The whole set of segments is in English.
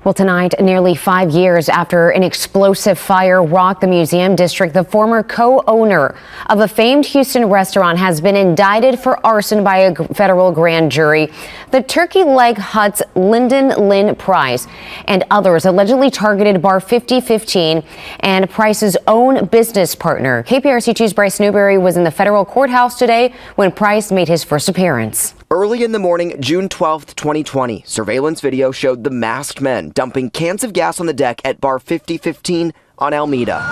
Well, tonight, nearly 5 years after an explosive fire rocked the museum district, the former co-owner of a famed Houston restaurant has been indicted for arson by a federal grand jury. The Turkey Leg Hut's Lynn Price and others allegedly targeted Bar 5015 and Price's own business partner. KPRC2's Bryce Newberry was in the federal courthouse today when Price made his first appearance. Early in the morning, June 12, 2020, surveillance video showed the masked men dumping cans of gas on the deck at Bar 5015 on Alameda.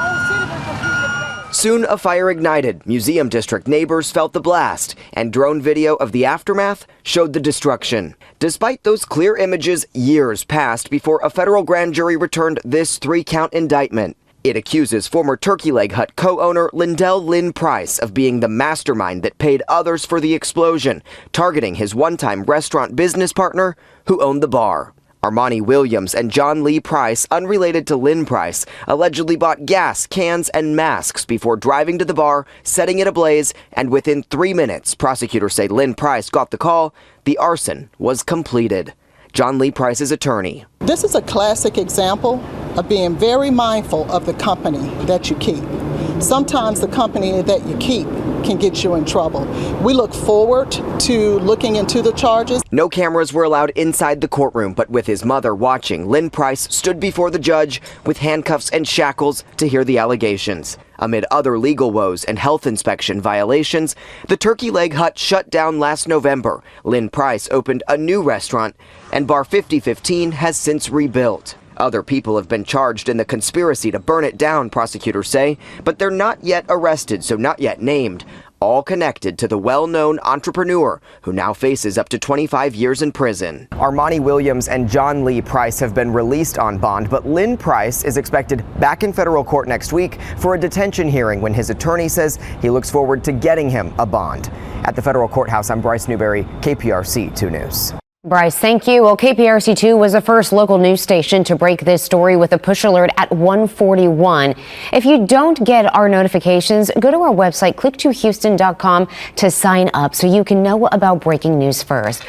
Soon, a fire ignited. Museum district neighbors felt the blast, and drone video of the aftermath showed the destruction. Despite those clear images, years passed before a federal grand jury returned this 3-count indictment. It accuses former Turkey Leg Hut co-owner Lyndell Lynn Price of being the mastermind that paid others for the explosion, targeting his one-time restaurant business partner who owned the bar. Armani Williams and John Lee Price, unrelated to Lynn Price, allegedly bought gas, cans, and masks before driving to the bar, setting it ablaze, and within 3 minutes, prosecutors say Lynn Price got the call, the arson was completed. John Lee Price's attorney. This is a classic example of being very mindful of the company that you keep. Sometimes the company that you keep can get you in trouble. We look forward to looking into the charges. No cameras were allowed inside the courtroom, but with his mother watching, Lynn Price stood before the judge with handcuffs and shackles to hear the allegations. Amid other legal woes and health inspection violations, the Turkey Leg Hut shut down last November. Lynn Price opened a new restaurant, and Bar 5015 has since rebuilt. Other people have been charged in the conspiracy to burn it down, prosecutors say, but they're not yet arrested, so not yet named, all connected to the well-known entrepreneur who now faces up to 25 years in prison. Armani Williams and John Lee Price have been released on bond, but Lynn Price is expected back in federal court next week for a detention hearing when his attorney says he looks forward to getting him a bond. At the federal courthouse, I'm Bryce Newberry, KPRC 2 News. Bryce, thank you. Well, KPRC2 was the first local news station to break this story with a push alert at 1:41. If you don't get our notifications, go to our website, click2houston.com to sign up so you can know about breaking news first.